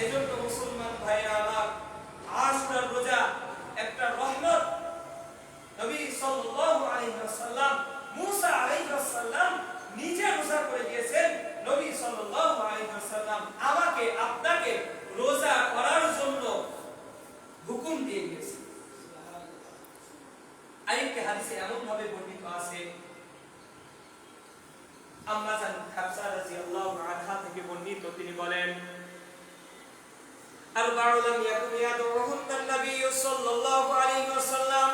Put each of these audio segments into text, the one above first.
এজন্য মুসলমান ভাইরা আমার, আশুরার রোজা একটা রহমত। নবী সাল্লাল্লাহু আলাইহি ওয়াসাল্লাম, মুসা আলাইহিস সালাম নিজে রোজা করে দিয়েছেন। নবী সাল্লাল্লাহু আলাইহি ওয়াসাল্লাম আমাকে আপনাকে রোজা করার জন্য হুকুম দিয়ে দিয়েছেন। আরেকটি হাদিসে এমন ভাবে বর্ণিত আছে, আম্মা জান হাফসা রাদিয়াল্লাহু আনহা থেকে বর্ণিত, তিনি বলেন, আরবা'উ লাম ইয়াকুন ইয়াদউহুন্না নবী সাল্লাল্লাহু আলাইহি ওয়াসাল্লাম,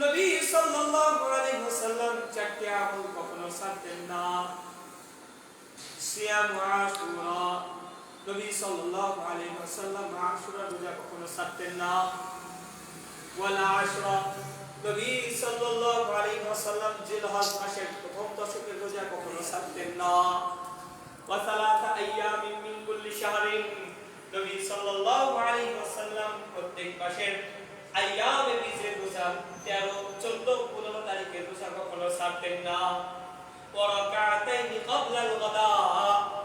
নবী সাল্লাল্লাহু আলাইহি ওয়াসাল্লাম চারটি আমল কখনো ছাড়তেন না। সিয়াম আশুরা, নবী সাল্লাল্লাহু আলাইহি ওয়াসাল্লাম আশুরা রোজা কখনো ছাড়তেন না। ওয়ালা আশরা, নবী সাল্লাল্লাহু আলাইহি ওয়াসাল্লাম জিলহজ মাসের প্রথম দশকের রোজা কখনো ছাড়তেন না। ওয়া সালাসা আইয়ামিন মিন কুল্লি শাহরিন, নবী সাল্লাল্লাহু আলাইহি ওয়াসাল্লাম প্রত্যেক মাসের আইয়ামে বীজের রোজা 13, 14, 15 তারিখের রোজা কখনো ছাড়তেন না। ওয়া রাকাতাইনি ক্বাবলাল গাদা,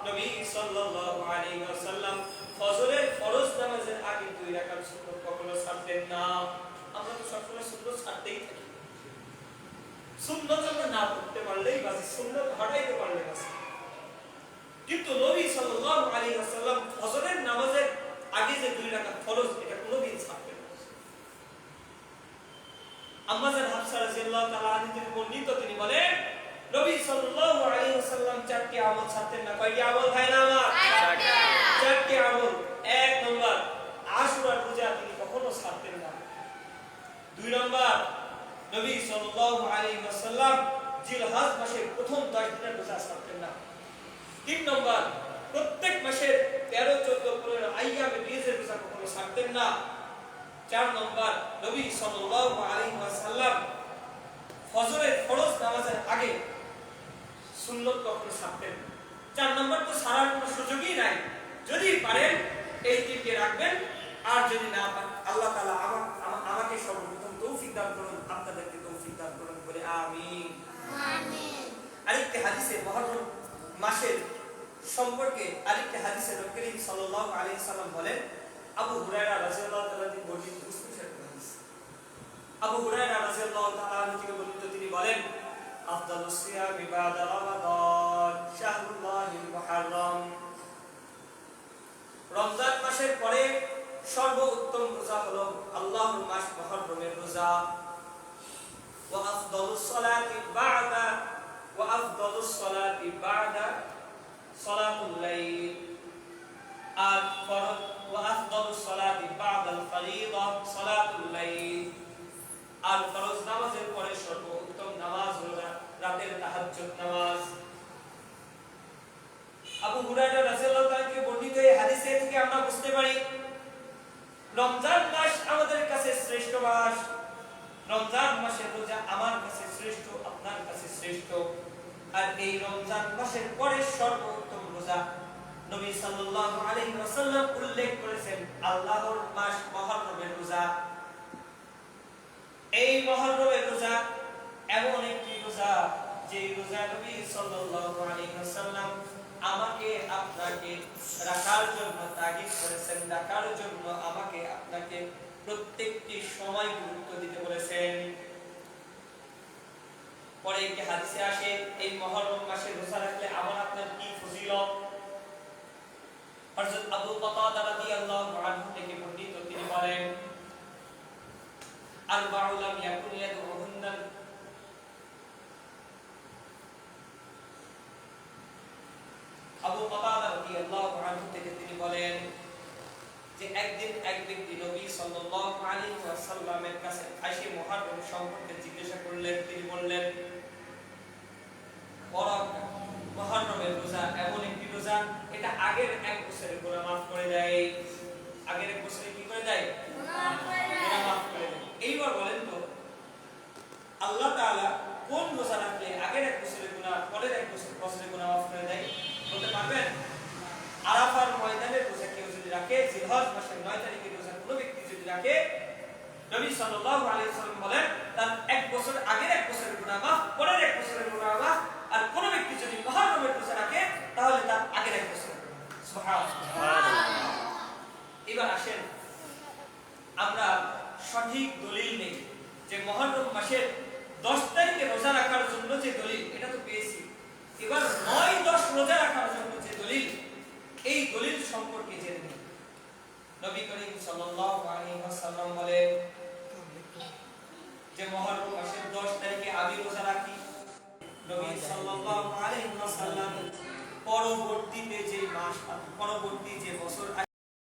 নবী সাল্লাল্লাহু আলাইহি ওয়াসাল্লাম ফজরের ফরজ নামাজের আগে 2 রাকাত সুন্নাত কখনো ছাড়তেন না। আমরা তো সবসময় সুন্নাত ছাড়তেই থাকি, সুন্নাত আমরা না পড়তে পারলেই বাসি, সুন্নাত হটাইতে পারলে বাসি। কিন্তু নবী সাল্লাল্লাহু আলাইহি ওয়াসাল্লাম ফজরের নামাজের আগে যে 2 রাকাত ফরজ, এটা কোনোদিন ছাড়তেন না। আম্মা জান হাফসা রাদিয়াল্লাহু তাআলা আনহা থেকে বর্ণিত, তিনি বলেন, নবী সাল্লাল্লাহু আলাইহি ওয়াসাল্লাম চারটি আমল ছাড়তেন না। কয়টি আমল ভাইরা আমার? চারটি আমল। 1 নম্বর, আশুরার রোজা তিনি কখনো ছাড়তেন না। 2 নম্বর, নবী সাল্লাল্লাহু আলাইহি ওয়াসাল্লাম জিলহজ মাসের প্রথম 10 দিনের রোজা ছাড়তেন না। 3 নম্বর, প্রত্যেক মাসের 13, 14, 15 আইয়ামে বীজের রোজা কখনো ছাড়তেন না। 4 নম্বর, নবী সাল্লাল্লাহু আলাইহি ওয়াসাল্লাম ফজরের ফরজ নামাজের আগে সুন্নাত কখনো ছাড়তেন না। 4 নম্বর তো ছাড়ার কোনো সুযোগই নাই। যদি পারেন এই 3টি রাখবেন, আর যদি না পারেন আল্লাহ তাআলা আমাকে সর্বপ্রথম তৌফিক দান করুন, আপনাদেরকে তৌফিক দান করুন বলে আমিন। আমিন। আরেকটি হাদিসে মুহররম মাসের সম্পর্কে আরেকটি হাদিসে নবী করিম সাল্লাল্লাহু আলাইহি সাল্লাম বলেন, আবু হুরায়রা রাদিয়াল্লাহু তাআলা থেকে বর্ণিত মুসলিমের হাদিস। আবু হুরায়রা রাদিয়াল্লাহু তাআলা থেকে বর্ণিত, তিনি বলেন, আফদালুস সিয়ামি বাদা রমাদান শাহরুল্লাহিল মুহাররম, রমজান মাসের পরে সর্বোত্তম রোজা হলো আল্লাহর মাস মুহররমের রোজা। ওয়া আফদালুস সালাতি বা'দা সালাতুল লাইল, আর ফরজ ওয়া আফদালুস সালাতি বা'দাল ফরিদা সালাতুল লাইল, আর ফরজ নামাজের পরে সর্বোত্তম নামাজ হলো রাতের তাহাজ্জুদ নামাজ। আবু হুরায়রা রাদিয়াল্লাহু তাআলা থেকে বর্ণিত এই হাদিস থেকে আমরা বুঝতে পারি রমজান মাস আমাদের কাছে শ্রেষ্ঠ মাস। রমজান মাসের রোজা আমার কাছে শ্রেষ্ঠ, আপনার কাছে শ্রেষ্ঠ। আর এই রমজান মাসের পরে সর্বোত্তম রোজা নবী সাল্লাল্লাহু আলাইহি ওয়াসাল্লাম উল্লেখ করেছেন আল্লাহর মাস মুহররমের রোজা। এই মুহররমের রোজা এমন একটি রোজা, যে রোজা নবী সাল্লাল্লাহু আলাইহি ওয়াসাল্লাম আমাকে আপনাকে রাখার জন্য তাগিদ করেছেন, রাখার জন্য আমাকে আপনাকে প্রত্যেকটি সময় গুরুত্ব দিতে বলেছেন। পরে একটি হাদিসে আসে, এই মুহররম মাসে রোজা রাখলে আমার আপনার কি ফজিলত। হযরত আবু কাতাদা রাদিয়াল্লাহু আনহু থেকে বর্ণিত, তিনি বলেন, আরবা'উ লাম ইয়াকুন ইয়াদউহুন্না, আবু কাতাদা রাদিয়াল্লাহু আনহু থেকে তিনি বলেন যে একদিন এক ব্যক্তি নবী সাল্লাল্লাহু আলাইহি ওয়াসাল্লামের কাছে এসে মুহররম সম্পর্কে জিজ্ঞাসা করলেন। তিনি বললেন, মুহররমের রোজা এমন একটি রোজা, এটা আগের 1 বছরের গুনাহ মাফ করে দেয়। আগের 1 বছরে কি করে দেয়? গুনাহ মাফ করে দেয়। এইবার বলেন তো আল্লাহ তাআলা কোন রোজা রাখলে আগের 1 বছরের গুনাহ পরের 1 বছরের গুনাহ মাফ করে দেয়? বলতে পারবেন? আরাফার ময়দানের রোজা কেউ যদি রাখে, জিলহজ মাসের 9 তারিখের রোজা কোনো ব্যক্তি যদি রাখে, নবী সাল্লাল্লাহু আলাইহি ওয়াসাল্লাম বলেন তার 1 বছর আগের 1 বছরের গুনাহ মাফ, পরের 1 বছরের গুনাহ মাফ। আর কোন ব্যক্তি যদি মুহররমের রোজা রাখে, তাহলে তার আগের 1 বছরের গুনাহ। সুবহানাল্লাহ। সাল্লাল্লাহু আলাইহি ওয়াসাল্লাম বলেন যে মুহররম মাসের 10 তারিখে আমি রোজা রাখি। নবী সাল্লাল্লাহু আলাইহি ওয়াসাল্লাম পরবর্তীতে যে মাস, পরবর্তী যে বছর